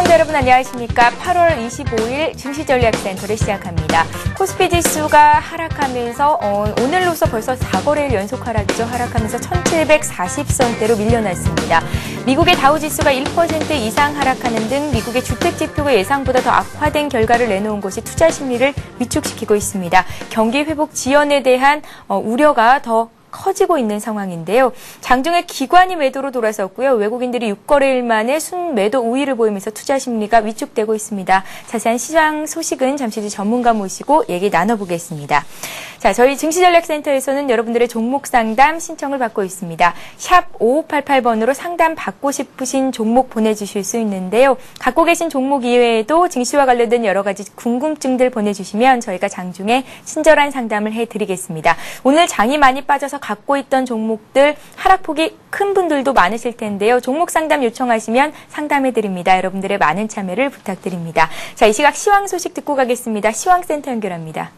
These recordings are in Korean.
시청자 여러분 안녕하십니까. 8월 25일 증시전략센터를 시작합니다. 코스피 지수가 하락하면서 오늘로서 벌써 4거래일 연속 하락이죠. 하락하면서 1740선대로 밀려났습니다. 미국의 다우지수가 1% 이상 하락하는 등 미국의 주택지표가 예상보다 더 악화된 결과를 내놓은 것이 투자 심리를 위축시키고 있습니다. 경기 회복 지연에 대한 우려가 더 커지고 있는 상황인데요. 장중에 기관이 매도로 돌아섰고요. 외국인들이 6거래일 만에 순매도 우위를 보이면서 투자 심리가 위축되고 있습니다. 자세한 시장 소식은 잠시 뒤 전문가 모시고 얘기 나눠보겠습니다. 자, 저희 증시전략센터에서는 여러분들의 종목 상담 신청을 받고 있습니다. 샵 5588번으로 상담 받고 싶으신 종목 보내주실 수 있는데요. 갖고 계신 종목 이외에도 증시와 관련된 여러 가지 궁금증들 보내주시면 저희가 장중에 친절한 상담을 해드리겠습니다. 오늘 장이 많이 빠져서 갖고 있던 종목들 하락폭이 큰 분들도 많으실 텐데요. 종목 상담 요청하시면 상담해드립니다. 여러분들의 많은 참여를 부탁드립니다. 자, 이 시각 시황 소식 듣고 가겠습니다. 시황센터 연결합니다.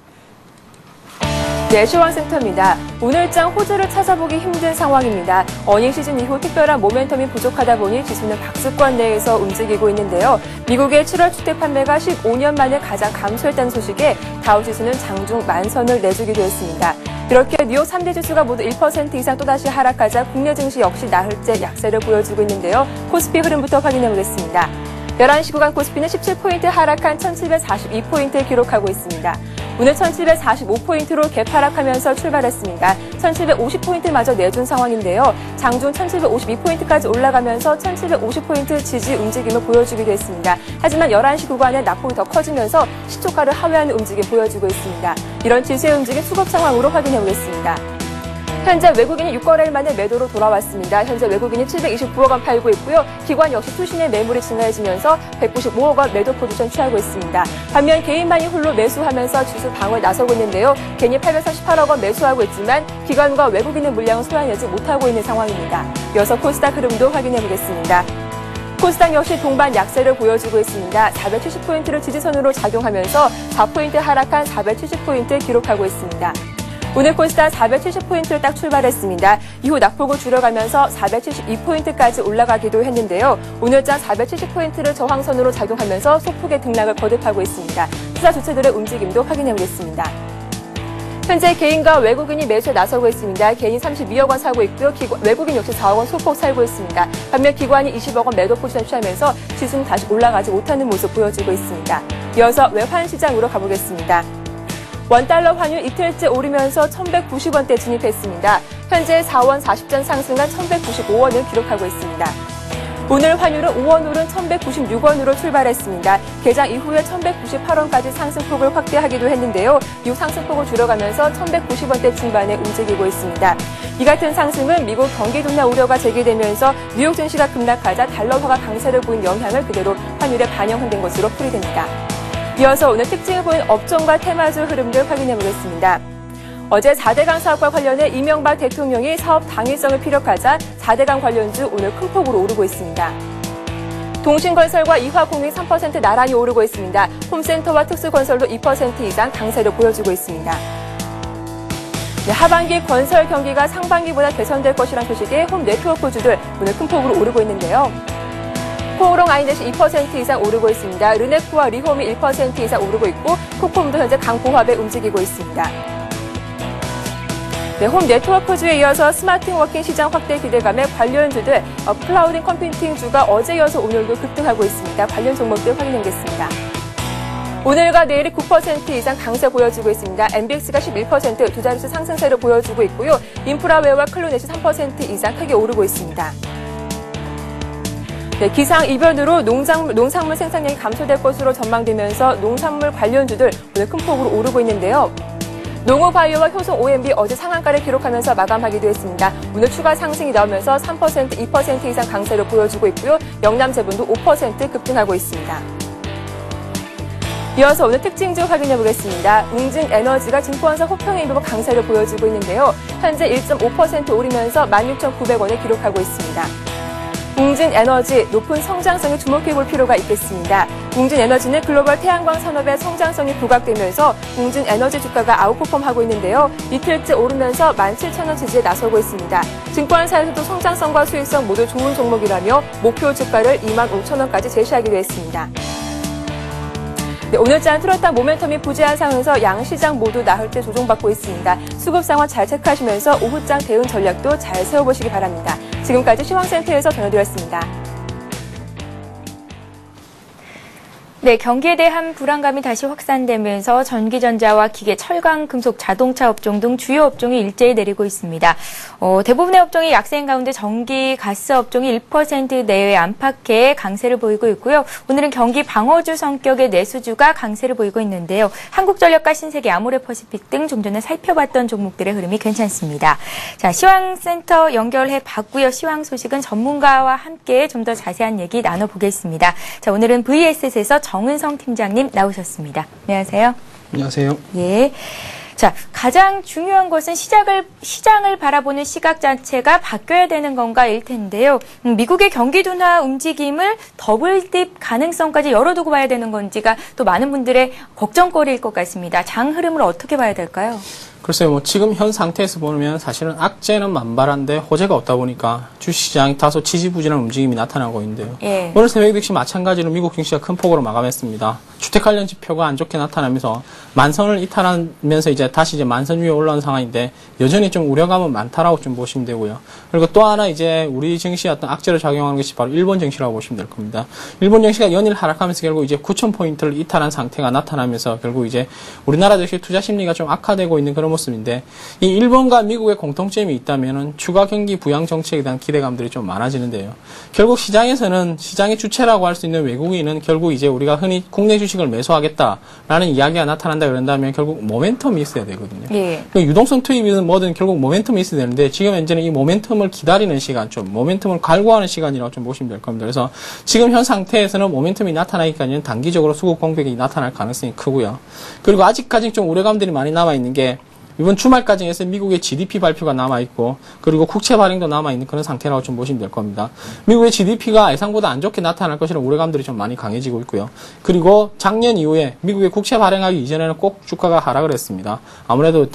네, 시황센터입니다. 오늘장 호재를 찾아보기 힘든 상황입니다. 어닝 시즌 이후 특별한 모멘텀이 부족하다 보니 지수는 박스권 내에서 움직이고 있는데요. 미국의 7월 주택 판매가 15년 만에 가장 감소했다는 소식에 다우지수는 장중 만선을 내주기도 했습니다. 이렇게 뉴욕 3대 지수가 모두 1% 이상 또다시 하락하자 국내 증시 역시 나흘째 약세를 보여주고 있는데요. 코스피 흐름부터 확인해보겠습니다. 11시 구간 코스피는 17포인트 하락한 1742포인트를 기록하고 있습니다. 오늘 1745포인트로 갭 하락하면서 출발했습니다. 1750포인트마저 내준 상황인데요. 장중 1752포인트까지 올라가면서 1750포인트 지지 움직임을 보여주기도 했습니다. 하지만 11시 구간에 낙폭이 더 커지면서 시초가를 하회하는 움직임 보여주고 있습니다. 이런 지수의 움직임 수급 상황으로 확인해보겠습니다. 현재 외국인이 6거래일 만에 매도로 돌아왔습니다. 현재 외국인이 729억 원 팔고 있고요. 기관 역시 투신의 매물이 증가해지면서 195억 원 매도 포지션 취하고 있습니다. 반면 개인만이 홀로 매수하면서 지수 방어에 나서고 있는데요. 개인이 838억 원 매수하고 있지만 기관과 외국인의 물량은 소화하지 못하고 있는 상황입니다. 이어서 코스닥 흐름도 확인해보겠습니다. 코스닥 역시 동반 약세를 보여주고 있습니다. 470포인트를 지지선으로 작용하면서 4포인트 하락한 470포인트 기록하고 있습니다. 오늘 코스닥 470포인트를 딱 출발했습니다. 이후 낙폭을 줄여가면서 472포인트까지 올라가기도 했는데요. 오늘장 470포인트를 저항선으로 작용하면서 소폭의 등락을 거듭하고 있습니다. 투자 주체들의 움직임도 확인해보겠습니다. 현재 개인과 외국인이 매수에 나서고 있습니다. 개인 32억 원 사고 있고요. 외국인 역시 4억 원 소폭 살고 있습니다. 반면 기관이 20억 원 매도 포지션 취하면서 지수는 다시 올라가지 못하는 모습 보여주고 있습니다. 이어서 외환 시장으로 가보겠습니다. 원달러 환율 이틀째 오르면서 1190원대 진입했습니다. 현재 4원 40전 상승한 1195원을 기록하고 있습니다. 오늘 환율은 5원 오른 1196원으로 출발했습니다. 개장 이후에 1198원까지 상승폭을 확대하기도 했는데요. 이후 상승폭을 줄여가면서 1190원대 중반에 움직이고 있습니다. 이 같은 상승은 미국 경기 둔화 우려가 제기되면서 뉴욕 증시가 급락하자 달러화가 강세를 보인 영향을 그대로 환율에 반영된 것으로 풀이됩니다. 이어서 오늘 특징을 보인 업종과 테마주 흐름들 확인해보겠습니다. 어제 4대강 사업과 관련해 이명박 대통령이 사업 당위성을 피력하자 4대강 관련주 오늘 큰 폭으로 오르고 있습니다. 동신건설과 이화공익 3% 나란히 오르고 있습니다. 홈센터와 특수건설도 2% 이상 강세를 보여주고 있습니다. 네, 하반기 건설 경기가 상반기보다 개선될 것이란 소식에 홈네트워크주들 오늘 큰 폭으로 오르고 있는데요. 코오롱 아이넷이 2% 이상 오르고 있습니다. 르네코와 리홈이 1% 이상 오르고 있고 코콤도 현재 강보합에 움직이고 있습니다. 네, 홈 네트워크주에 이어서 스마트 워킹 시장 확대 기대감에 관련주들, 클라우딩 컴퓨팅주가 어제 이어서 오늘도 급등하고 있습니다. 관련 종목들 확인해보겠습니다. 오늘과 내일이 9% 이상 강세 보여주고 있습니다. MBX가 11% 두 자릿수 상승세를 보여주고 있고요. 인프라웨어와 클로넷이 3% 이상 크게 오르고 있습니다. 네, 기상이변으로 농산물 생산량이 감소될 것으로 전망되면서 농산물 관련주들 오늘 큰 폭으로 오르고 있는데요. 농후바이오와 효성 OMB 어제 상한가를 기록하면서 마감하기도 했습니다. 오늘 추가 상승이 나오면서 3%, 2% 이상 강세를 보여주고 있고요. 영남제분도 5% 급등하고 있습니다. 이어서 오늘 특징주 확인해보겠습니다. 웅진에너지가 증권사 호평에 일부 강세를 보여주고 있는데요. 현재 1.5% 오르면서 16,900원을 기록하고 있습니다. 웅진 에너지 높은 성장성에 주목해 볼 필요가 있겠습니다. 웅진 에너지는 글로벌 태양광 산업의 성장성이 부각되면서 웅진 에너지 주가가 아웃퍼폼하고 있는데요. 이틀째 오르면서 17,000원 지지에 나서고 있습니다. 증권사에서도 성장성과 수익성 모두 좋은 종목이라며 목표 주가를 25,000원까지 제시하기로 했습니다. 네, 오늘장 뚜렷한 모멘텀이 부재한 상황에서 양 시장 모두 나흘째 조정받고 있습니다. 수급 상황 잘 체크하시면서 오후장 대응 전략도 잘 세워보시기 바랍니다. 지금까지 시황센터에서 전해드렸습니다. 네, 경기에 대한 불안감이 다시 확산되면서 전기전자와 기계, 철강, 금속, 자동차 업종 등 주요 업종이 일제히 내리고 있습니다. 대부분의 업종이 약세인 가운데 전기, 가스 업종이 1% 내외 안팎의 강세를 보이고 있고요. 오늘은 경기 방어주 성격의 내수주가 강세를 보이고 있는데요. 한국전력과 신세계, 아모레퍼시픽 등 좀 전에 살펴봤던 종목들의 흐름이 괜찮습니다. 자, 시황센터 연결해 봤고요. 시황 소식은 전문가와 함께 좀 더 자세한 얘기 나눠보겠습니다. 자, 오늘은 VSS에서 정은성 팀장님 나오셨습니다. 안녕하세요. 안녕하세요. 예. 자, 가장 중요한 것은 시장을 바라보는 시각 자체가 바뀌어야 되는 건가일 텐데요. 미국의 경기 둔화 움직임을 더블딥 가능성까지 열어두고 봐야 되는 건지가 또 많은 분들의 걱정거리일 것 같습니다. 장 흐름을 어떻게 봐야 될까요? 글쎄요, 지금 현 상태에서 보면 사실은 악재는 만발한데 호재가 없다 보니까 주시장이 다소 지지부진한 움직임이 나타나고 있는데요. 예. 오늘 새벽 역시 마찬가지로 미국 증시가 큰 폭으로 마감했습니다. 주택 관련 지표가 안 좋게 나타나면서 만선을 이탈하면서 다시 만선 위에 올라온 상황인데 여전히 좀 우려감은 많다라고 좀 보시면 되고요. 그리고 또 하나 우리 증시에 어떤 악재를 작용하는 것이 바로 일본 증시라고 보시면 될 겁니다. 일본 증시가 연일 하락하면서 결국 9,000포인트를 이탈한 상태가 나타나면서 결국 우리나라 역시 투자 심리가 좀 악화되고 있는 그런 모습인데, 이 일본과 미국의 공통점이 있다면은 추가 경기 부양 정책에 대한 기대감들이 좀 많아지는데요. 결국 시장에서는 시장의 주체라고 할 수 있는 외국인은 결국 우리가 흔히 국내 주식을 매수하겠다라는 이야기가 나타난다 그런다면 결국 모멘텀이 있어야 되거든요. 예. 유동성 투입이든 뭐든 결국 모멘텀이 있어야 되는데, 지금 현재는 이 모멘텀을 기다리는 시간, 모멘텀을 갈구하는 시간이라고 좀 보시면 될 겁니다. 그래서 지금 현 상태에서는 모멘텀이 나타나기까지는 단기적으로 수급 공백이 나타날 가능성이 크고요. 그리고 아직까지 좀 우려감들이 많이 남아 있는 게, 이번 주말까지 해서 미국의 GDP 발표가 남아있고, 그리고 국채 발행도 남아있는 그런 상태라고 좀 보시면 될 겁니다. 미국의 GDP가 예상보다 안 좋게 나타날 것이라는 우려감들이 좀 많이 강해지고 있고요. 그리고 작년 이후에 미국의 국채 발행하기 이전에는 꼭 주가가 하락을 했습니다. 아무래도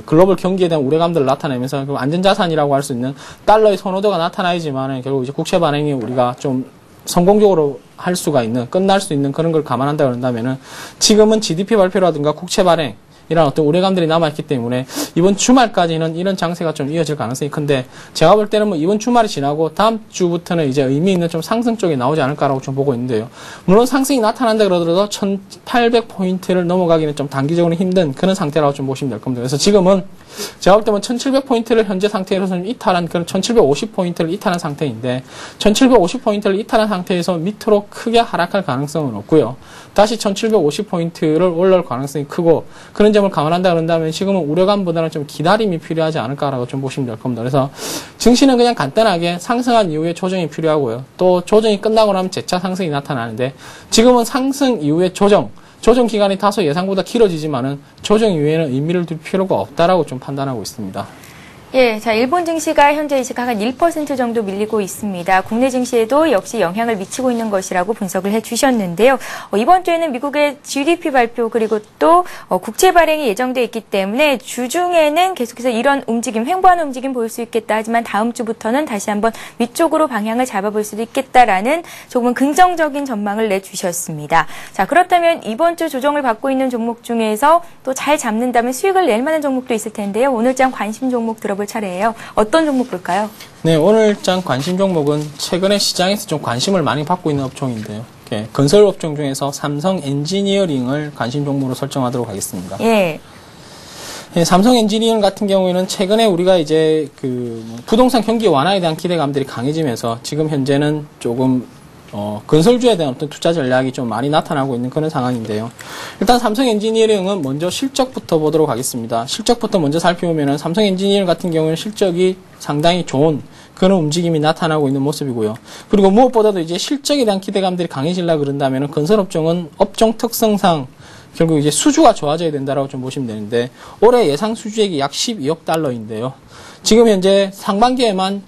글로벌 경기에 대한 우려감들을 나타내면서 안전자산이라고 할 수 있는 달러의 선호도가 나타나야지만 결국 국채 발행이 우리가 좀 성공적으로 할 수가 있는, 끝날 수 있는 그런 걸 감안한다 그런다면은, 지금은 GDP 발표라든가 국채 발행, 이런 어떤 우려감들이 남아있기 때문에 이번 주말까지는 이런 장세가 좀 이어질 가능성이 큰데, 제가 볼 때는 이번 주말이 지나고 다음 주부터는 의미 있는 좀 상승 쪽에 나오지 않을까라고 좀 보고 있는데요. 물론 상승이 나타난다 그러더라도 1800포인트를 넘어가기는 좀 단기적으로 힘든 그런 상태라고 좀 보시면 될 겁니다. 그래서 지금은 제가 볼 때는 1700포인트를 현재 상태에서 좀 이탈한 그런 1750포인트를 이탈한 상태인데, 1750포인트를 이탈한 상태에서 밑으로 크게 하락할 가능성은 없고요. 다시 1750포인트를 올라올 가능성이 크고, 그런 점을 감안한다 그런다면 지금은 우려감보다는 좀 기다림이 필요하지 않을까라고 좀 보시면 될 겁니다. 그래서 증시는 그냥 간단하게 상승한 이후에 조정이 필요하고요. 또 조정이 끝나고 나면 재차 상승이 나타나는데, 지금은 상승 이후에 조정 기간이 다소 예상보다 길어지지만은 조정 이후에는 의미를 둘 필요가 없다라고 좀 판단하고 있습니다. 예, 자, 일본 증시가 현재 이 시각 한 1% 정도 밀리고 있습니다. 국내 증시에도 역시 영향을 미치고 있는 것이라고 분석을 해주셨는데요. 이번 주에는 미국의 GDP 발표 그리고 또 국채 발행이 예정돼 있기 때문에 주중에는 계속해서 이런 움직임, 횡보하는 움직임 보일 수 있겠다. 하지만 다음 주부터는 다시 한번 위쪽으로 방향을 잡아볼 수도 있겠다라는 조금은 긍정적인 전망을 내주셨습니다. 자, 그렇다면 이번 주 조정을 받고 있는 종목 중에서 또 잘 잡는다면 수익을 낼 만한 종목도 있을 텐데요. 오늘장 관심 종목 들어볼 차례예요. 어떤 종목 볼까요? 네, 오늘장 관심 종목은 최근에 시장에서 좀 관심을 많이 받고 있는 업종인데요. 건설 업종 중에서 삼성 엔지니어링을 관심 종목으로 설정하도록 하겠습니다. 예. 네, 삼성 엔지니어링 같은 경우에는 최근에 우리가 부동산 경기 완화에 대한 기대감들이 강해지면서 지금 현재는 조금 건설주에 대한 어떤 투자 전략이 좀 많이 나타나고 있는 그런 상황인데요. 일단 삼성 엔지니어링은 먼저 실적부터 보도록 하겠습니다. 실적부터 먼저 살펴보면은 삼성 엔지니어링 같은 경우에는 실적이 상당히 좋은 그런 움직임이 나타나고 있는 모습이고요. 그리고 무엇보다도 실적에 대한 기대감들이 강해지려고 그런다면은 건설업종은 업종 특성상 결국 수주가 좋아져야 된다라고 좀 보시면 되는데, 올해 예상 수주액이 약 12억 달러인데요. 지금 현재 상반기에만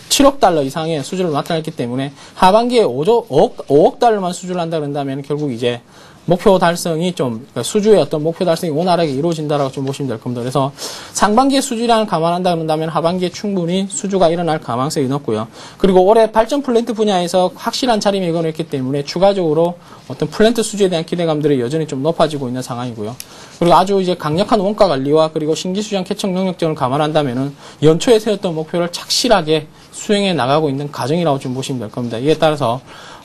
7억 달러 이상의 수주를 나타냈기 때문에 하반기에 5억 달러만 수주를 한다 그런다면 결국 이제 목표 달성이 그러니까 수주의 어떤 목표 달성이 원활하게 이루어진다라고 좀 보시면 될 겁니다. 그래서 상반기에 수주량을 감안한다 그런다면 하반기에 충분히 수주가 일어날 가능성이 높고요. 그리고 올해 발전 플랜트 분야에서 확실한 자리 매김을 했기 때문에 추가적으로 어떤 플랜트 수주에 대한 기대감들이 여전히 좀 높아지고 있는 상황이고요. 그리고 아주 이제 강력한 원가 관리와 그리고 신규 시장 개척 능력 등을 감안한다면은 연초에 세웠던 목표를 착실하게 수행해 나가고 있는 과정이라고 좀 보시면 될 겁니다. 이에 따라서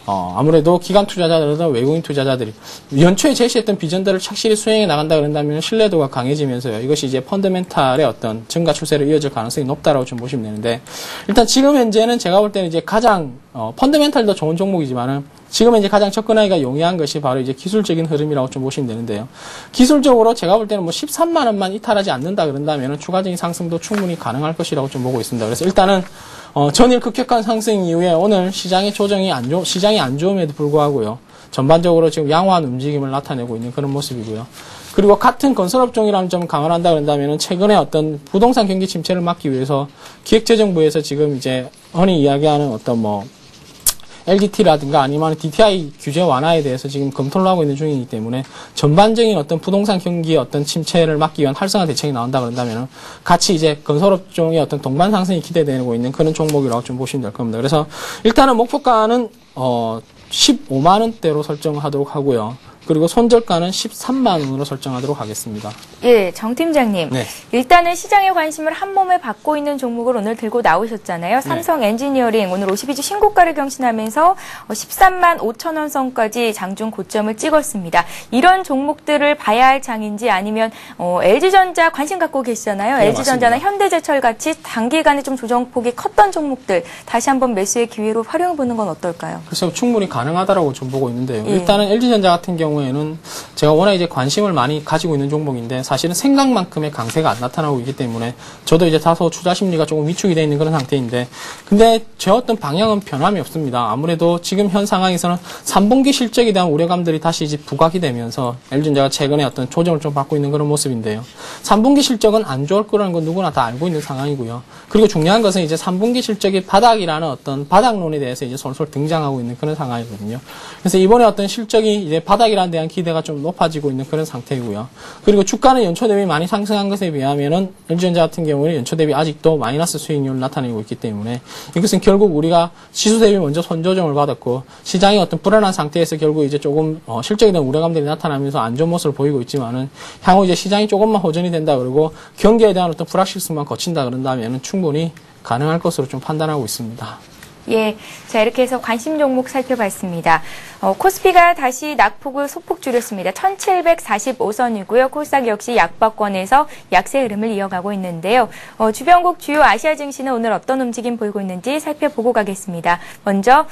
아무래도 기관 투자자들이나 외국인 투자자들이 연초에 제시했던 비전들을 착실히 수행해 나간다 그런다면 신뢰도가 강해지면서요. 이것이 이제 펀더멘탈의 어떤 증가 추세로 이어질 가능성이 높다라고 좀 보시면 되는데, 일단 지금 현재는 제가 볼 때는 이제 가장 펀더멘탈도 좋은 종목이지만은 지금 이제 가장 접근하기가 용이한 것이 바로 이제 기술적인 흐름이라고 좀 보시면 되는데요. 기술적으로 제가 볼 때는 뭐 13만 원만 이탈하지 않는다 그런다면은 추가적인 상승도 충분히 가능할 것이라고 좀 보고 있습니다. 그래서 일단은 전일 급격한 상승 이후에 오늘 시장의 조정이 시장이 안 좋음에도 불구하고요. 전반적으로 지금 양호한 움직임을 나타내고 있는 그런 모습이고요. 그리고 같은 건설업종이라는 점을 감안한다 그런다면은 최근에 어떤 부동산 경기 침체를 막기 위해서 기획재정부에서 지금 이제 흔히 이야기하는 어떤 뭐 LDT라든가 아니면 DTI 규제 완화에 대해서 지금 검토를 하고 있는 중이기 때문에 전반적인 어떤 부동산 경기의 어떤 침체를 막기 위한 활성화 대책이 나온다 그런다면 같이 이제 건설업종의 어떤 동반 상승이 기대되고 있는 그런 종목이라고 좀 보시면 될 겁니다. 그래서 일단은 목표가는 15만 원대로 설정하도록 하고요. 그리고 손절가는 13만 원으로 설정하도록 하겠습니다. 예, 정 팀장님. 네. 일단은 시장의 관심을 한 몸에 받고 있는 종목을 오늘 들고 나오셨잖아요. 삼성 엔지니어링 오늘 52주 신고가를 경신하면서 13만 5천 원 선까지 장중 고점을 찍었습니다. 이런 종목들을 봐야 할 장인지 아니면 LG전자 관심 갖고 계시잖아요. 네, LG전자나 맞습니다. 현대제철 같이 단기간에 좀 조정폭이 컸던 종목들 다시 한번 매수의 기회로 활용해보는 건 어떨까요? 그래서 충분히 가능하다라고 좀 보고 있는데요. 예. 일단은 LG전자 같은 경우에는 제가 워낙 이제 관심을 많이 가지고 있는 종목인데 사실은 생각만큼의 강세가 안 나타나고 있기 때문에 저도 이제 다소 투자 심리가 조금 위축이 되어 있는 그런 상태인데, 근데 제 어떤 방향은 변함이 없습니다. 아무래도 지금 현 상황에서는 3분기 실적에 대한 우려감들이 다시 이제 부각이 되면서 LG전자가 최근에 어떤 조정을 좀 받고 있는 그런 모습인데요. 3분기 실적은 안 좋을 거라는 건 누구나 다 알고 있는 상황이고요. 그리고 중요한 것은 이제 3분기 실적이 바닥이라는 어떤 바닥론에 대해서 이제 솔솔 등장하고 있는 그런 상황이거든요. 그래서 이번에 어떤 실적이 이제 바닥이라는 데한 기대가 좀 높아지고 있는 그런 상태이고요. 그리고 주가는 연초 대비 많이 상승한 것에 비하면은 LG전자 같은 경우는 연초 대비 아직도 마이너스 수익률을 나타내고 있기 때문에 이것은 결국 우리가 지수 대비 먼저 선조정을 받았고 시장이 어떤 불안한 상태에서 결국 이제 조금 실적에 대한 우려감들이 나타나면서 안 좋은 모습을 보이고 있지만은 향후 이제 시장이 조금만 호전이 된다 그러고 경기에 대한 어떤 불확실성만 거친다 그런다면은 충분히 가능할 것으로 좀 판단하고 있습니다. 예, 자 이렇게 해서 관심 종목 살펴봤습니다. 코스피가 다시 낙폭을 소폭 줄였습니다. 1745선이고요. 코스닥 역시 약박권에서 약세 흐름을 이어가고 있는데요. 주변국 주요 아시아 증시는 오늘 어떤 움직임 보이고 있는지 살펴보고 가겠습니다. 먼저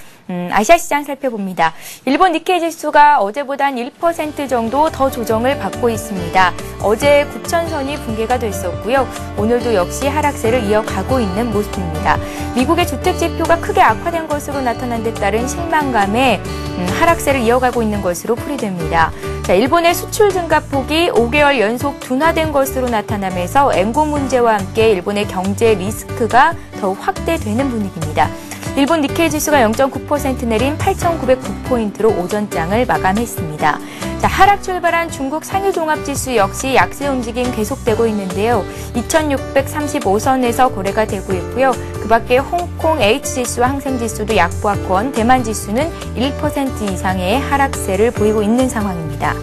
아시아 시장 살펴봅니다. 일본 니케이 지수가 어제보다 한 1% 정도 더 조정을 받고 있습니다. 어제 9천선이 붕괴가 됐었고요. 오늘도 역시 하락세를 이어가고 있는 모습입니다. 미국의 주택 지표가 크게 악화된 것으로 나타난 데 따른 실망감에 하락세를 이어가고 있는 것으로 풀이됩니다. 자, 일본의 수출 증가폭이 5개월 연속 둔화된 것으로 나타나면서 엠고 문제와 함께 일본의 경제 리스크가 더욱 확대되는 분위기입니다. 일본 니케이 지수가 0.9% 내린 8,909포인트로 오전장을 마감했습니다. 자, 하락 출발한 중국 상위종합지수 역시 약세 움직임 계속되고 있는데요. 2,635선에서 거래가 되고 있고요. 그 밖에 홍콩 H지수와 항생지수도 약보합권, 대만지수는 1% 이상의 하락세를 보이고 있는 상황입니다.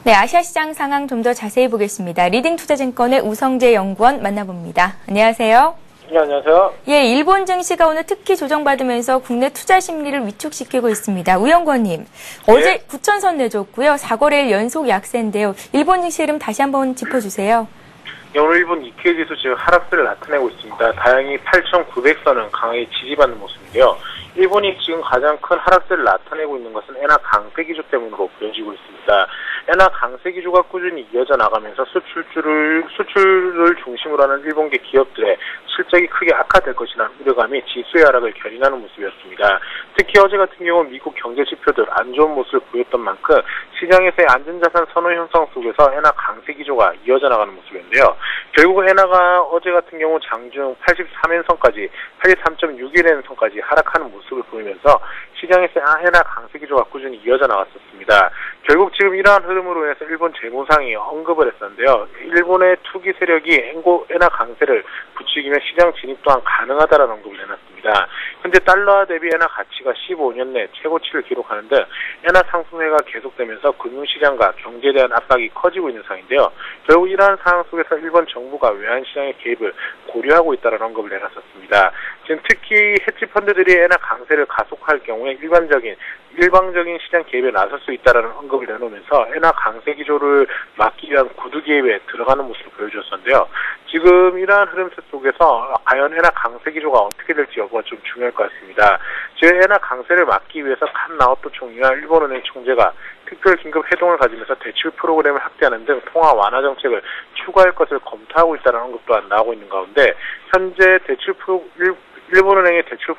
네, 아시아시장 상황 좀 더 자세히 보겠습니다. 리딩투자증권의 우성재 연구원 만나봅니다. 안녕하세요. 네, 안녕하세요. 예, 일본 증시가 오늘 특히 조정받으면서 국내 투자 심리를 위축시키고 있습니다. 우 연구원님, 어제 9천선 내줬고요. 4거래일 연속 약세인데요. 일본 증시 흐름 다시 한번 짚어주세요. 네, 오늘 일본 니케이 지수 지금 하락세를 나타내고 있습니다. 다행히 8,900선은 강하게 지지받는 모습인데요. 일본이 지금 가장 큰 하락세를 나타내고 있는 것은 엔화 강세 기조 때문으로 보여지고 있습니다. 엔화 강세 기조가 꾸준히 이어져 나가면서 수출을 중심으로 하는 일본계 기업들의 실적이 크게 악화될 것이라는 우려감이 지수의 하락을 견인하는 모습이었습니다. 특히 어제 같은 경우 미국 경제 지표들 안 좋은 모습을 보였던 만큼 시장에서의 안전자산 선호 형성 속에서 엔화 강세 기조가 이어져 나가는 모습인데요. 결국 엔화가 어제 같은 경우 장중 83엔선까지 83.61엔선까지 하락하는 모습을 보이면서 시장에서 엔화 강세 기조가 꾸준히 이어져 나왔었습니다. 결국 지금 이러한 흐름으로 인해서 일본 재무상이 언급을 했었는데요. 일본의 투기 세력이 엔화 강세를 부추기며 시장 진입 또한 가능하다라는 언급을 내놨습니다. 현재 달러 대비 엔화 가치가 15년 내 최고치를 기록하는 등 엔화 상승세가 계속되면서 금융시장과 경제에 대한 압박이 커지고 있는 상황인데요. 결국 이러한 상황 속에서 일본 정부가 외환시장의 개입을 고려하고 있다는 언급을 내놨었습니다. 지금 특히 헤지펀드들이 엔화 강세를 가속할 경우에 일방적인 시장 개입에 나설 수 있다는 언급을 내놓으면서 엔화 강세 기조를 막기 위한 구두 개입에 들어가는 모습을 보여주었는데요. 지금 이러한 흐름세 속에서 과연 엔화 강세 기조가 어떻게 될지 여부가 좀 중요할 것 같습니다. 지금 엔화 강세를 막기 위해서 칸 나오토 총리와 일본은행 총재가 특별 긴급 회동을 가지면서 대출 프로그램을 확대하는 등 통화 완화 정책을 추구할 것을 검토하고 있다는 언급 또한 나오고 있는 가운데 현재 일본은행의 대출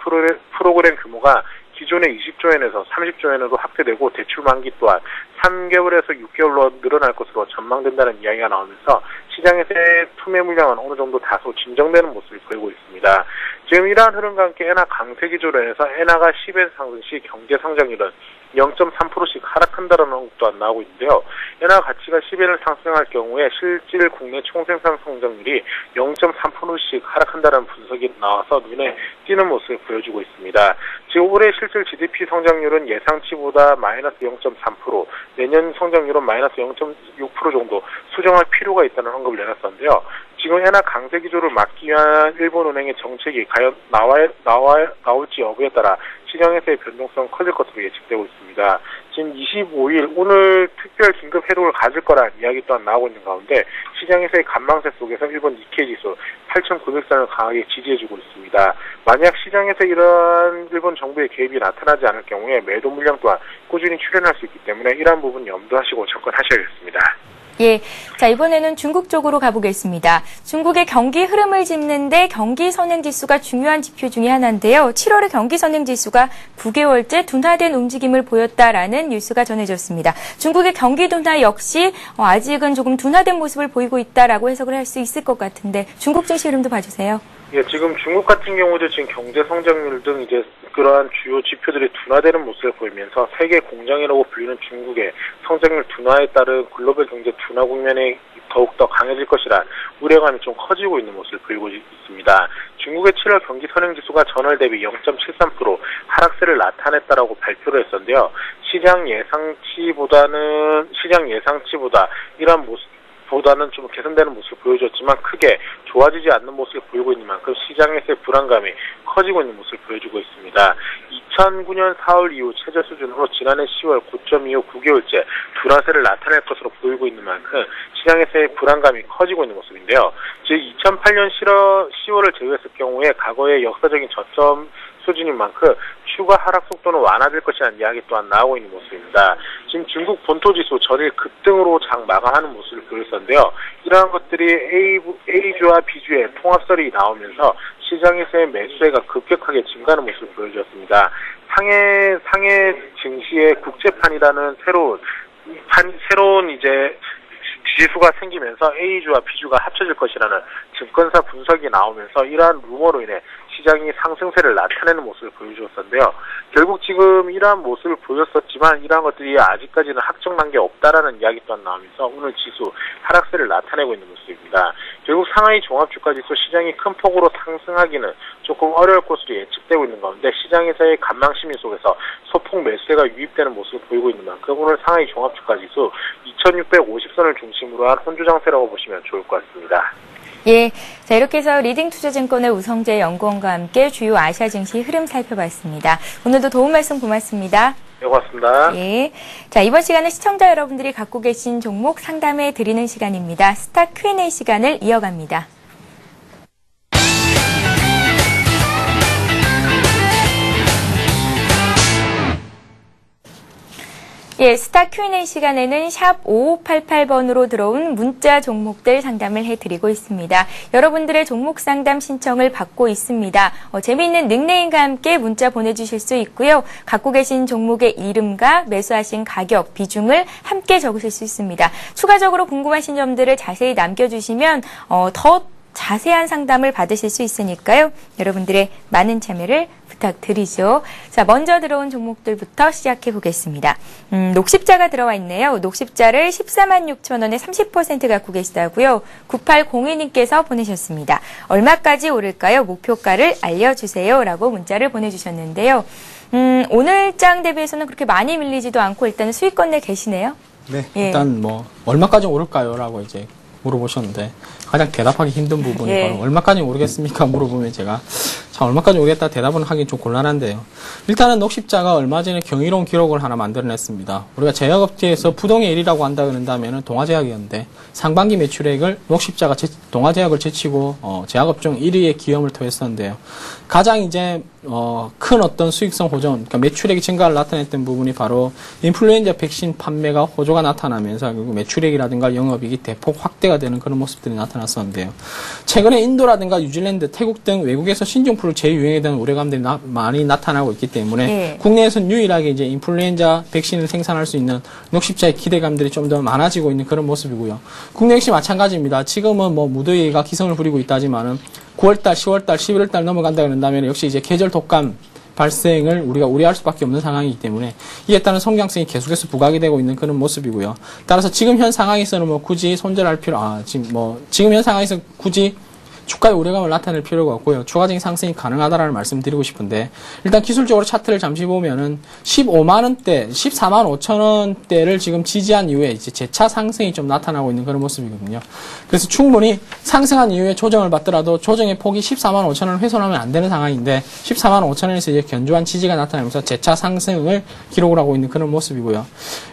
프로그램 규모가 기존의 20조엔에서 30조엔으로 확대되고 대출 만기 또한 3개월에서 6개월로 늘어날 것으로 전망된다는 이야기가 나오면서 시장에서의 투매 물량은 어느 정도 다소 진정되는 모습을 보이고 있습니다. 지금 이러한 흐름과 함께 엔화 강세 기조로 인해서 엔화가 10엔 상승 시 경제 성장률은 0.3%씩 하락한다는 언급 또한 나오고 있는데요. 엔화 가치가 10엔을 상승할 경우에 실질 국내 총생산 성장률이 0.3%씩 하락한다는 분석이 나와서 눈에 띄는 모습을 보여주고 있습니다. 지금 올해 실질 GDP 성장률은 예상치보다 마이너스 0.3%, 내년 성장률은 마이너스 0.6% 정도 수정할 필요가 있다는 언급을 내놨었는데요. 지금 엔화 강세 기조를 막기 위한 일본은행의 정책이 과연 나올지 여부에 따라 시장에서의 변동성은 커질 것으로 예측되고 있습니다. 지금 25일 오늘 특별 긴급 회동을 가질 거라는 이야기 또한 나오고 있는 가운데 시장에서의 관망세 속에서 일본 니케이 지수 8,900선을 강하게 지지해주고 있습니다. 만약 시장에서 이러한 일본 정부의 개입이 나타나지 않을 경우에 매도 물량 또한 꾸준히 출현할 수 있기 때문에 이러한 부분 염두하시고 접근하셔야겠습니다. 예, 자 이번에는 중국 쪽으로 가보겠습니다. 중국의 경기 흐름을 짚는데 경기 선행지수가 중요한 지표 중에 하나인데요. 7월의 경기 선행지수가 9개월째 둔화된 움직임을 보였다라는 뉴스가 전해졌습니다. 중국의 경기 둔화 역시 아직은 조금 둔화된 모습을 보이고 있다라고 해석을 할 수 있을 것 같은데 중국 증시 흐름도 봐주세요. 예, 지금 중국 같은 경우도 지금 경제 성장률 등 이제 그러한 주요 지표들이 둔화되는 모습을 보이면서 세계 공장이라고 불리는 중국의 성장률 둔화에 따른 글로벌 경제 둔화 국면에 더욱더 강해질 것이란 우려감이 좀 커지고 있는 모습을 보이고 있습니다. 중국의 7월 경기 선행지수가 전월 대비 0.73% 하락세를 나타냈다라고 발표를 했었는데요. 시장 예상치보다 이러한 모습보다는 좀 개선되는 모습을 보여줬지만 크게 좋아지지 않는 모습을 보이고 있는 만큼 시장에서의 불안감이 커지고 있는 모습을 보여주고 있습니다. 2009년 4월 이후 최저 수준으로 지난해 10월 고점 이후 9개월째 둔화세를 나타낼 것으로 보이고 있는 만큼 시장에서의 불안감이 커지고 있는 모습인데요. 즉 2008년 10월을 제외했을 경우에 과거의 역사적인 저점 수준인 만큼 추가 하락 속도는 완화될 것이라는 이야기 또한 나오고 있는 모습입니다. 지금 중국 본토지수 전일 급등으로 장 마감하는 모습을 보였었는데요. 이러한 것들이 A주와 B주의 통합설이 나오면서 시장에서의 매수세가 급격하게 증가하는 모습을 보여주었습니다. 상해 증시의 국제판이라는 새로운 이제 지수가 생기면서 A주와 B주가 합쳐질 것이라는 증권사 분석이 나오면서 이러한 루머로 인해 시장이 상승세를 나타내는 모습을 보여주었었는데요. 결국 지금 이러한 모습을 보였었지만 이러한 것들이 아직까지는 확정난 게 없다라는 이야기 또한 나오면서 오늘 지수 하락세를 나타내고 있는 모습입니다. 결국 상하이 종합주가지수 시장이 큰 폭으로 상승하기는 조금 어려울 것으로 예측되고 있는 가운데 시장에서의 관망심리 속에서 소폭 매수세가 유입되는 모습을 보이고 있는 만큼 오늘 상하이 종합주가지수 2650선을 중심으로 한 혼조장세라고 보시면 좋을 것 같습니다. 예, 자 이렇게 해서 리딩투자증권의 우성재 연구원과 함께 주요 아시아 증시 흐름 살펴봤습니다. 오늘도 도움 말씀 고맙습니다. 네, 고맙습니다. 예, 자 이번 시간은 시청자 여러분들이 갖고 계신 종목 상담해 드리는 시간입니다. 스타 Q&A 시간을 이어갑니다. 예, 스타 Q&A 시간에는 샵 5588번으로 들어온 문자 종목들 상담을 해드리고 있습니다. 여러분들의 종목 상담 신청을 받고 있습니다. 재미있는 닉네임과 함께 문자 보내주실 수 있고요. 갖고 계신 종목의 이름과 매수하신 가격, 비중을 함께 적으실 수 있습니다. 추가적으로 궁금하신 점들을 자세히 남겨주시면 더 자세한 상담을 받으실 수 있으니까요. 여러분들의 많은 참여를 부탁드리죠. 자, 먼저 들어온 종목들부터 시작해 보겠습니다. 녹십자가 들어와 있네요. 녹십자를 146,000원에 30% 갖고 계시다고요. 9802님께서 보내셨습니다. 얼마까지 오를까요? 목표가를 알려주세요. 라고 문자를 보내주셨는데요. 오늘 장 대비해서는 그렇게 많이 밀리지도 않고 일단 수익권 내 계시네요. 네, 예. 일단 뭐 얼마까지 오를까요? 라고 이제 물어보셨는데 가장 대답하기 힘든 부분이 예. 바로 얼마까지 오르겠습니까? 물어보면 제가 자, 얼마까지 오르겠다 대답은 하긴 좀 곤란한데요. 일단은 녹십자가 얼마 전에 경이로운 기록을 하나 만들어냈습니다. 우리가 제약업체에서 부동의 1위라고 한다 그런다면 동아제약이었는데 상반기 매출액을 녹십자가 동아제약을 제치고 제약업종 1위의 기염을 토했었는데요. 가장 이제 큰 어떤 수익성 호전, 그러니까 매출액이 증가를 나타냈던 부분이 바로 인플루엔자 백신 판매가 호조가 나타나면서 결국 매출액이라든가 영업이익이 대폭 확대가 되는 그런 모습들이 나타났었는데요. 최근에 인도라든가 뉴질랜드, 태국 등 외국에서 신종플루 재유행에 대한 우려감들이 많이 나타나고 있기 때문에 예. 국내에서는 유일하게 이제 인플루엔자 백신을 생산할 수 있는 녹십자의 기대감들이 좀 더 많아지고 있는 그런 모습이고요. 국내 역시 마찬가지입니다. 지금은 뭐 무더위가 기승을 부리고 있다지만은 9월달, 10월달, 11월달 넘어간다 그런다면 역시 이제 계절 독감 발생을 우리가 우려할 수밖에 없는 상황이기 때문에 이에 따른 성장성이 계속해서 부각이 되고 있는 그런 모습이고요. 따라서 지금 현 상황에서는 뭐 굳이 손절할 지금 현 상황에서 굳이 주가의 우려감을 나타낼 필요가 없고요. 추가적인 상승이 가능하다라는 말씀 드리고 싶은데 일단 기술적으로 차트를 잠시 보면은 15만원대, 14만 5천원대를 지금 지지한 이후에 이제 재차 상승이 좀 나타나고 있는 그런 모습이거든요. 그래서 충분히 상승한 이후에 조정을 받더라도 조정의 폭이 14만 5천원을 훼손하면 안 되는 상황인데 14만 5천원에서 이제 견조한 지지가 나타나면서 재차 상승을 기록을 하고 있는 그런 모습이고요.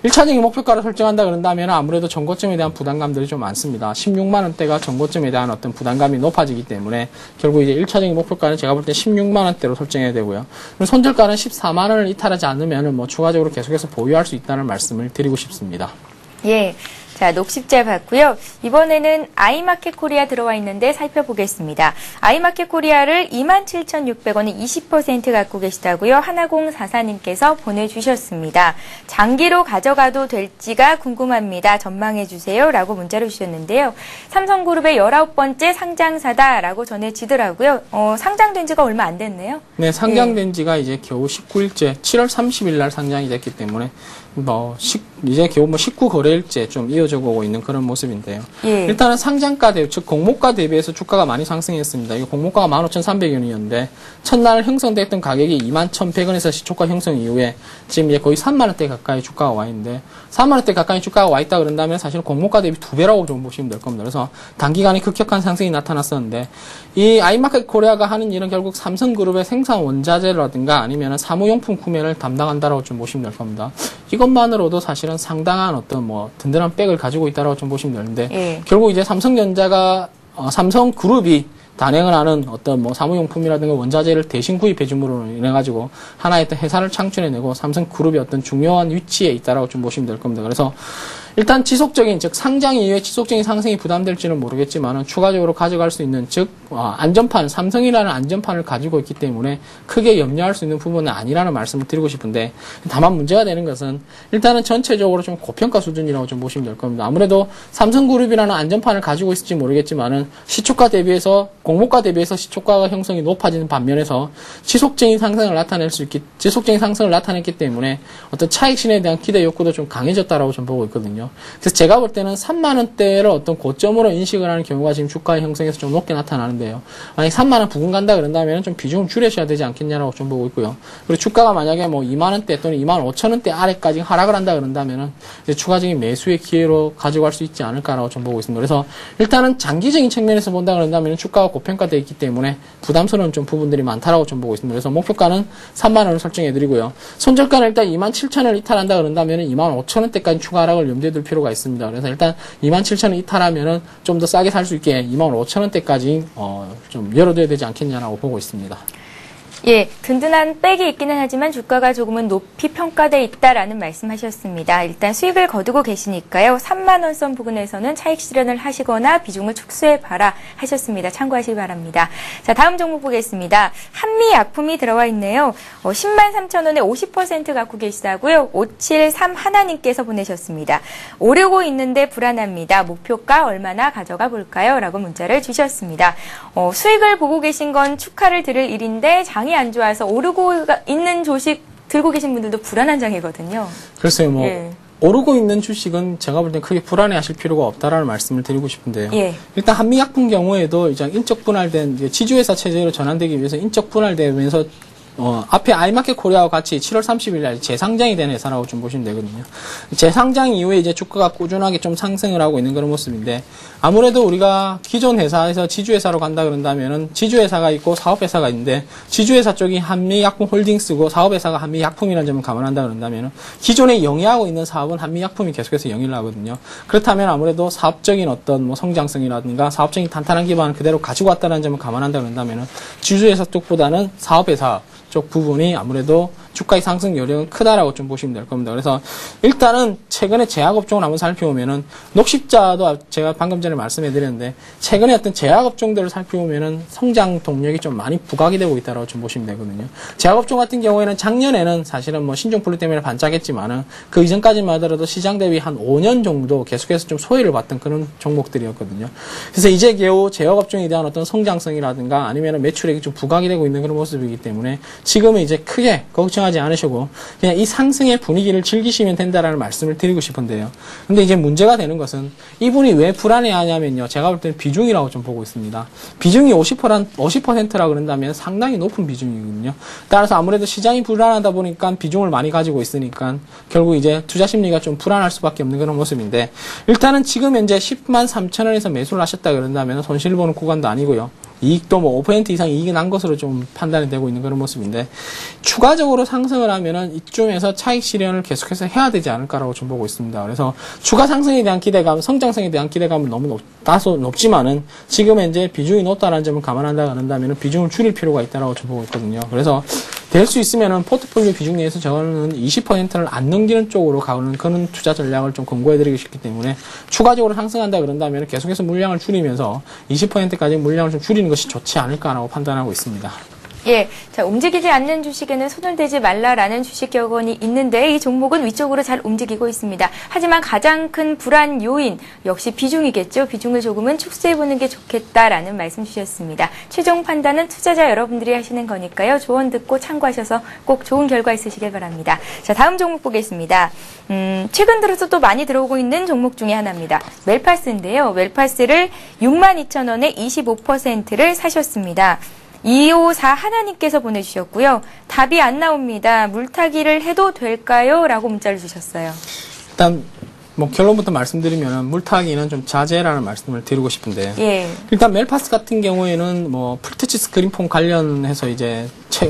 1차적인 목표가를 설정한다 그런다면 아무래도 전고점에 대한 부담감들이 좀 많습니다. 16만원대가 전고점에 대한 어떤 부담감이 높아지기 때문에 결국 이제 1차적인 목표가는 제가 볼 때 16만원대로 설정해야 되고요. 손절가는 14만원을 이탈하지 않으면 뭐 추가적으로 계속해서 보유할 수 있다는 말씀을 드리고 싶습니다. 예. 자, 녹십자 봤고요. 이번에는 아이마켓 코리아 들어와 있는데 살펴보겠습니다. 아이마켓 코리아를 27,600원에 20% 갖고 계시다고요. 하나공사사님께서 보내주셨습니다. 장기로 가져가도 될지가 궁금합니다. 전망해 주세요. 라고 문자를 주셨는데요. 삼성그룹의 19번째 상장사다라고 전해지더라고요. 상장된 지가 얼마 안 됐네요. 네, 상장된 지가 이제 겨우 19일째, 7월 30일 날 상장이 됐기 때문에 이제 겨우 19거래일째 좀 이어져 오고 있는 그런 모습인데요. 예. 일단은 상장가 대비, 즉 공모가 대비해서 주가가 많이 상승했습니다. 이거 공모가가 15,300원이었는데 첫날 형성됐던 가격이 21,100원에서 시초가 형성 이후에 지금 이제 거의 3만원대 가까이 주가가 와 있는데 3만원대 가까이 주가가 와 있다 그런다면 사실 공모가 대비 2배라고 좀 보시면 될 겁니다. 그래서 단기간에 급격한 상승이 나타났었는데 이 아이마켓 코리아가 하는 일은 결국 삼성그룹의 생산 원자재라든가 아니면 사무용품 구매를 담당한다라고 좀 보시면 될 겁니다. 이것만으로도 사실은 상당한 어떤 든든한 백을 가지고 있다라고 좀 보시면 되는데 예. 결국 이제 삼성전자가 삼성그룹이 단행을 하는 어떤 사무용품이라든가 원자재를 대신 구입해 줌으로 인해 가지고 하나의 어떤 회사를 창출해내고 삼성그룹의 어떤 중요한 위치에 있다라고 좀 보시면 될 겁니다. 그래서 일단 지속적인, 즉 상장 이후에 지속적인 상승이 부담될지는 모르겠지만 추가적으로 가져갈 수 있는, 즉 안전판, 삼성이라는 안전판을 가지고 있기 때문에 크게 염려할 수 있는 부분은 아니라는 말씀을 드리고 싶은데, 다만 문제가 되는 것은 일단은 전체적으로 좀 고평가 수준이라고 좀 보시면 될 겁니다. 아무래도 삼성그룹이라는 안전판을 가지고 있을지 모르겠지만은 시초가 대비해서, 공모가 대비해서 시초가가 형성이 높아지는 반면에서 지속적인 상승을 나타냈기 때문에 어떤 차익신에 대한 기대 욕구도 좀 강해졌다라고 좀 보고 있거든요. 그래서 제가 볼 때는 3만원대를 어떤 고점으로 인식을 하는 경우가 지금 주가의 형성에서 좀 높게 나타나는데요. 만약 3만원 부근 간다 그런다면 좀 비중을 줄여셔야 되지 않겠냐라고 좀 보고 있고요. 그리고 주가가 만약에 2만원대 또는 25,000원대 아래까지 하락을 한다 그런다면 이제 추가적인 매수의 기회로 가져갈 수 있지 않을까라고 좀 보고 있습니다. 그래서 일단은 장기적인 측면에서 본다 그런다면 주가가 고평가되어 있기 때문에 부담스러운 좀 부분들이 많다라고 좀 보고 있습니다. 그래서 목표가는 3만원을 설정해드리고요. 손절가는 일단 27,000원을 이탈한다 그런다면 25,000원대까지 추가 하락을 염두에 둘 필요가 있습니다. 그래서 일단 27,000원 이탈하면은 좀 더 싸게 살 수 있게 25,000원대까지 좀 열어둬야 되지 않겠냐라고 보고 있습니다. 예, 든든한 백이 있기는 하지만 주가가 조금은 높이 평가돼 있다라는 말씀하셨습니다. 일단 수익을 거두고 계시니까요. 3만 원 선 부근에서는 차익 실현을 하시거나 비중을 축소해봐라 하셨습니다. 참고하시기 바랍니다. 자, 다음 종목 보겠습니다. 한미약품이 들어와 있네요. 10만 3천 원에 50% 갖고 계시다고요. 573 하나님께서 보내셨습니다. 오르고 있는데 불안합니다. 목표가 얼마나 가져가 볼까요? 라고 문자를 주셨습니다. 수익을 보고 계신 건 축하를 드릴 일인데 장이 안 좋아서 오르고 있는 주식 들고 계신 분들도 불안한 장이거든요. 글쎄요, 뭐 예. 오르고 있는 주식은 제가 볼 땐 크게 불안해하실 필요가 없다라는 말씀을 드리고 싶은데요. 예. 일단 한미약품 경우에도 이제 인적 분할된 이제 지주회사 체제로 전환되기 위해서 인적 분할되면서 앞에 아이마켓 코리아와 같이 7월 30일 날 재상장이 된 회사라고 좀 보시면 되거든요. 재상장 이후에 이제 주가가 꾸준하게 좀 상승을 하고 있는 그런 모습인데, 아무래도 우리가 기존 회사에서 지주회사로 간다 그런다면은 지주회사가 있고 사업회사가 있는데, 지주회사 쪽이 한미약품홀딩스고 사업회사가 한미약품이라는 점을 감안한다 그런다면은 기존에 영위하고 있는 사업은 한미약품이 계속해서 영위를 하거든요. 그렇다면 아무래도 사업적인 어떤 뭐 성장성이라든가 사업적인 탄탄한 기반을 그대로 가지고 왔다는 점을 감안한다 그런다면은 지주회사 쪽보다는 사업회사 쪽 부분이 아무래도 주가의 상승 요령은 크다라고 좀 보시면 될 겁니다. 그래서 일단은 최근에 제약업종을 한번 살펴보면은 녹십자도 제가 방금 전에 말씀해 드렸는데, 최근에 어떤 제약업종들을 살펴보면은 성장 동력이 좀 많이 부각이 되고 있다라고 좀 보시면 되거든요. 제약업종 같은 경우에는 작년에는 사실은 뭐 신종플루 때문에 반짝했지만은 그 이전까지만 하더라도 시장 대비 한 5년 정도 계속해서 좀 소외를 받던 그런 종목들이었거든요. 그래서 이제 겨우 제약업종에 대한 어떤 성장성이라든가 아니면은 매출액이 좀 부각이 되고 있는 그런 모습이기 때문에 지금은 이제 크게 걱정하지 않으시고 그냥 이 상승의 분위기를 즐기시면 된다라는 말씀을 드리고 싶은데요. 근데 이제 문제가 되는 것은 이분이 왜 불안해하냐면요. 제가 볼 때는 비중이라고 좀 보고 있습니다. 비중이 50%라 그런다면 상당히 높은 비중이거든요. 따라서 아무래도 시장이 불안하다 보니까 비중을 많이 가지고 있으니까 결국 이제 투자 심리가 좀 불안할 수밖에 없는 그런 모습인데, 일단은 지금 현재 10만 3천 원에서 매수를 하셨다 그런다면 손실 보는 구간도 아니고요. 이익도 뭐 5% 이상 이익이 난 것으로 좀 판단이 되고 있는 그런 모습인데, 추가적으로 상승을 하면은 이쯤에서 차익 실현을 계속해서 해야 되지 않을까라고 좀 보고 있습니다. 그래서 추가 상승에 대한 기대감, 성장성에 대한 기대감은 너무 다소 높지만은 지금 현재 비중이 높다는 점을 감안한다 그런다면은 비중을 줄일 필요가 있다라고 좀 보고 있거든요. 그래서 될 수 있으면은 포트폴리오 비중 내에서 저는 20%를 안 넘기는 쪽으로 가는 그런 투자 전략을 좀 권고해드리고 싶기 때문에, 추가적으로 상승한다 그런다면 계속해서 물량을 줄이면서 20%까지 물량을 좀 줄이는 것이 좋지 않을까라고 판단하고 있습니다. 예, 자, 움직이지 않는 주식에는 손을 대지 말라라는 주식 격언이 있는데 이 종목은 위쪽으로 잘 움직이고 있습니다. 하지만 가장 큰 불안 요인 역시 비중이겠죠. 비중을 조금은 축소해보는 게 좋겠다라는 말씀 주셨습니다. 최종 판단은 투자자 여러분들이 하시는 거니까요. 조언 듣고 참고하셔서 꼭 좋은 결과 있으시길 바랍니다. 자, 다음 종목 보겠습니다. 최근 들어서 또 많이 들어오고 있는 종목 중에 하나입니다. 웰파스인데요. 웰파스를 62,000원에 25%를 사셨습니다. 254 하나님께서 보내주셨고요. 답이 안 나옵니다. 물타기를 해도 될까요? 라고 문자를 주셨어요. 일단 뭐 결론부터 말씀드리면 물타기는 좀 자제라는 말씀을 드리고 싶은데, 예. 일단 멜파스 같은 경우에는 뭐 풀터치 스크린폰 관련해서 이제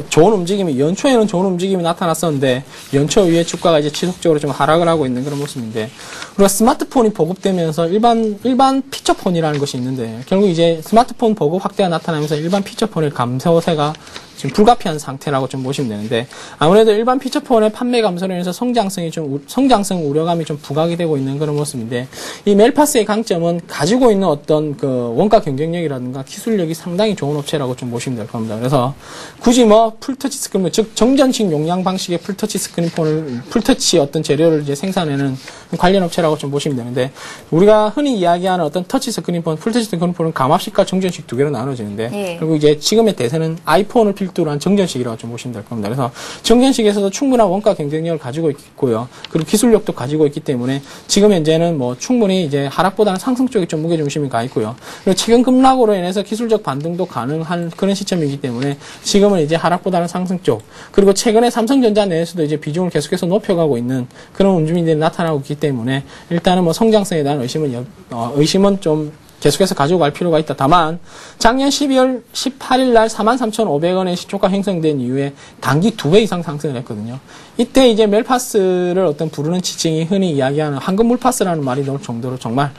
좋은 움직임이, 연초에는 좋은 움직임이 나타났었는데 연초 이후에 주가가 이제 지속적으로 좀 하락을 하고 있는 그런 모습인데, 우리가 스마트폰이 보급되면서 일반 피처폰이라는 것이 있는데, 결국 이제 스마트폰 보급 확대가 나타나면서 일반 피처폰의 감소세가 지금 불가피한 상태라고 좀 보시면 되는데, 아무래도 일반 피처폰의 판매 감소로 인해서 성장성 우려감이 좀 부각이 되고 있는 그런 모습인데, 이 멜파스의 강점은 가지고 있는 어떤 그 원가 경쟁력이라든가 기술력이 상당히 좋은 업체라고 좀 보시면 될 겁니다. 그래서 굳이 뭐 풀터치 스크린폰, 즉 정전식 용량 방식의 풀터치 스크린폰을, 풀터치 어떤 재료를 이제 생산하는 관련 업체라고 좀 보시면 되는데, 우리가 흔히 이야기하는 어떤 터치 스크린폰, 풀터치 스크린폰은 감압식과 정전식 두 개로 나눠지는데, 예. 그리고 이제 지금의 대세는 아이폰을 필두로 한 정전식이라고 좀 보시면 될 겁니다. 그래서 정전식에서도 충분한 원가 경쟁력을 가지고 있고요. 그리고 기술력도 가지고 있기 때문에 지금 현재는 뭐 충분히 이제 하락보다는 상승 쪽에 좀 무게중심이 가 있고요. 그리고 최근 급락으로 인해서 기술적 반등도 가능한 그런 시점이기 때문에 지금은 이제 하락보다는 상승 쪽, 그리고 최근에 삼성전자 내에서도 이제 비중을 계속해서 높여가고 있는 그런 움직임들이 나타나고 있기 때문에 일단은 뭐 성장성에 대한 의심은 좀 계속해서 가지고 갈 필요가 있다. 다만 작년 12월 18일 날 43,500원의 시초가 형성된 이후에 단기 2배 이상 상승을 했거든요. 이때 이제 멜파스를 어떤 부르는 지칭이 흔히 이야기하는 황금 물파스라는 말이 나올 정도로 정말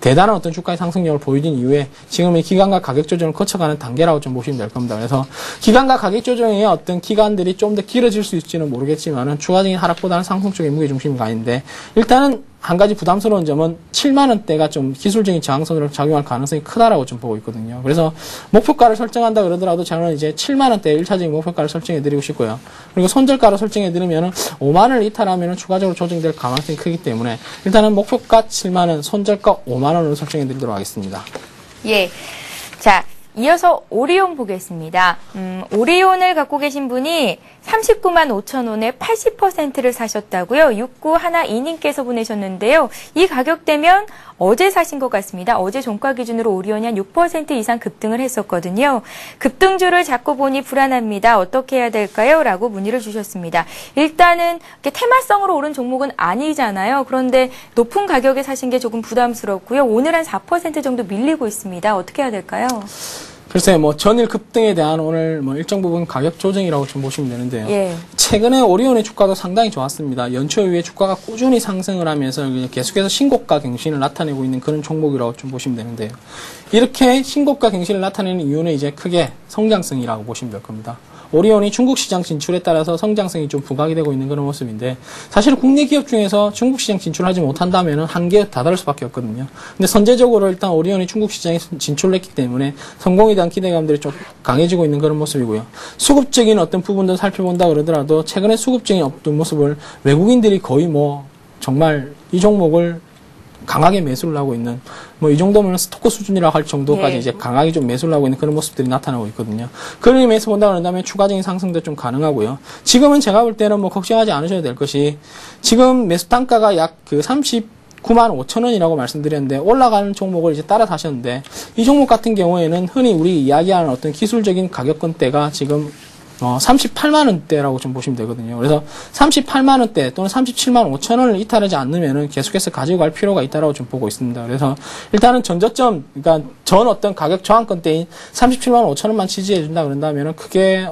대단한 어떤 주가의 상승력을 보여준 이후에 지금 이 기간과 가격 조정을 거쳐가는 단계라고 좀 보시면 될 겁니다. 그래서 기간과 가격 조정의 어떤 기간들이 좀 더 길어질 수 있을지는 모르겠지만은 추가적인 하락보다는 상승 쪽에 무게중심이 가 있는데 일단은 한 가지 부담스러운 점은 7만 원대가 좀 기술적인 저항선으로 작용할 가능성이 크다라고 좀 보고 있거든요. 그래서 목표가를 설정한다 그러더라도 저는 이제 7만 원대 1차적인 목표가를 설정해 드리고 싶고요. 그리고 손절가를 설정해 드리면은 5만 원을 이탈하면은 추가적으로 조정될 가능성이 크기 때문에 일단은 목표가 7만 원, 손절가 5만 원으로 설정해 드리도록 하겠습니다. 예. 자, 이어서 오리온 보겠습니다. 오리온을 갖고 계신 분이 39만 5천 원에 80%를 사셨다고요. 6912님께서 보내셨는데요. 이 가격대면 어제 사신 것 같습니다. 어제 종가 기준으로 오리온이 한 6% 이상 급등을 했었거든요. 급등주를 잡고 보니 불안합니다. 어떻게 해야 될까요? 라고 문의를 주셨습니다. 일단은 테마성으로 오른 종목은 아니잖아요. 그런데 높은 가격에 사신 게 조금 부담스럽고요. 오늘 한 4% 정도 밀리고 있습니다. 어떻게 해야 될까요? 글쎄요, 전일 급등에 대한 오늘 일정 부분 가격 조정이라고 좀 보시면 되는데요. 예. 최근에 오리온의 주가도 상당히 좋았습니다. 연초 이후에 주가가 꾸준히 상승을 하면서 계속해서 신고가 갱신을 나타내고 있는 그런 종목이라고 좀 보시면 되는데요. 이렇게 신고가 갱신을 나타내는 이유는 이제 크게 성장성이라고 보시면 될 겁니다. 오리온이 중국 시장 진출에 따라서 성장성이 좀 부각이 되고 있는 그런 모습인데 사실 국내 기업 중에서 중국 시장 진출하지 못한다면 한계에 다다를 수밖에 없거든요. 근데 선제적으로 일단 오리온이 중국 시장에 진출을 했기 때문에 성공에 대한 기대감들이 좀 강해지고 있는 그런 모습이고요. 수급적인 어떤 부분도 살펴본다 그러더라도 최근에 수급적인 어떤 모습을 외국인들이 거의 정말 이 종목을 강하게 매수를 하고 있는 이 정도면 스토커 수준이라고 할 정도까지 네. 이제 강하게 좀 매수를 하고 있는 그런 모습들이 나타나고 있거든요. 그런 의미에서 본다 그런다면 추가적인 상승도 좀 가능하고요. 지금은 제가 볼 때는 걱정하지 않으셔도 될 것이 지금 매수 단가가 약 39만 5천 원이라고 말씀드렸는데 올라가는 종목을 이제 따라 사셨는데 이 종목 같은 경우에는 흔히 우리 이야기하는 어떤 기술적인 가격권대가 지금 38만 원대라고 좀 보시면 되거든요. 그래서 38만 원대 또는 37만 5천 원을 이탈하지 않으면은 계속해서 가지고 갈 필요가 있다라고 좀 보고 있습니다. 그래서 일단은 전저점, 그러니까 전 어떤 가격 저항권대인 37만 5천 원만 지지해 준다 그런다면은 크게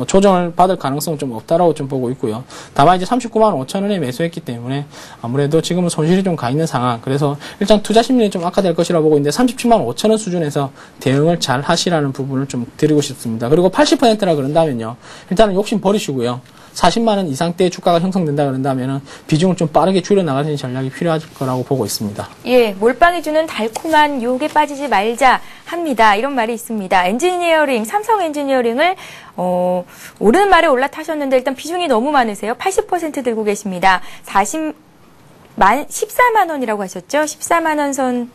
조정을 받을 가능성은 좀 없다라고 좀 보고 있고요. 다만 이제 39만 5천 원에 매수했기 때문에 아무래도 지금은 손실이 좀 가 있는 상황. 그래서 일단 투자 심리는 좀 악화될 것이라고 보고 있는데 37만 5천 원 수준에서 대응을 잘 하시라는 부분을 좀 드리고 싶습니다. 그리고 80%라 그런다면요. 일단은 욕심 버리시고요. 40만 원 이상대의 주가가 형성된다 그런다면은 비중을 좀 빠르게 줄여나가는 전략이 필요할 거라고 보고 있습니다. 예, 몰빵이 주는 달콤한 유혹에 빠지지 말자 합니다. 이런 말이 있습니다. 엔지니어링, 삼성 엔지니어링을 오르는 말에 올라타셨는데 일단 비중이 너무 많으세요. 80% 들고 계십니다. 14만 원이라고 하셨죠? 14만 원 선.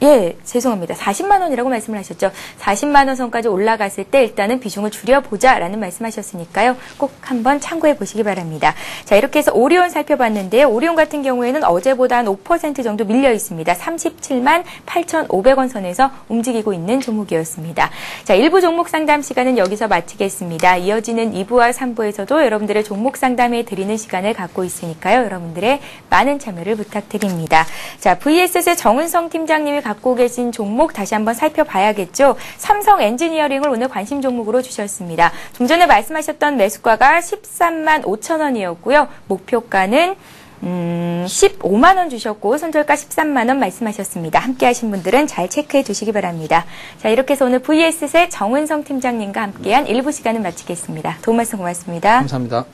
예, 죄송합니다. 40만 원이라고 말씀을 하셨죠. 40만 원 선까지 올라갔을 때 일단은 비중을 줄여보자라는 말씀하셨으니까요. 꼭 한번 참고해 보시기 바랍니다. 자, 이렇게 해서 오리온 살펴봤는데요. 오리온 같은 경우에는 어제보다 한 5% 정도 밀려 있습니다. 37만 8,500원 선에서 움직이고 있는 종목이었습니다. 자, 1부 종목 상담 시간은 여기서 마치겠습니다. 이어지는 2부와 3부에서도 여러분들의 종목 상담해 드리는 시간을 갖고 있으니까요. 여러분들의 많은 참여를 부탁드립니다. 자, VS의 정은성 팀장님이 갖고 계신 종목 다시 한번 살펴봐야겠죠. 삼성 엔지니어링을 오늘 관심 종목으로 주셨습니다. 좀 전에 말씀하셨던 매수가가 13만 5천 원이었고요. 목표가는 15만 원 주셨고 손절가 13만 원 말씀하셨습니다. 함께 하신 분들은 잘 체크해 두시기 바랍니다. 자, 이렇게 해서 오늘 VS의 정은성 팀장님과 함께한 1부 시간을 마치겠습니다. 도움 말씀 고맙습니다. 감사합니다.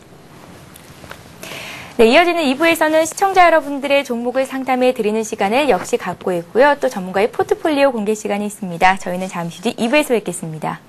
네, 이어지는 2부에서는 시청자 여러분들의 종목을 상담해 드리는 시간을 역시 갖고 있고요. 또 전문가의 포트폴리오 공개 시간이 있습니다. 저희는 잠시 뒤 2부에서 뵙겠습니다.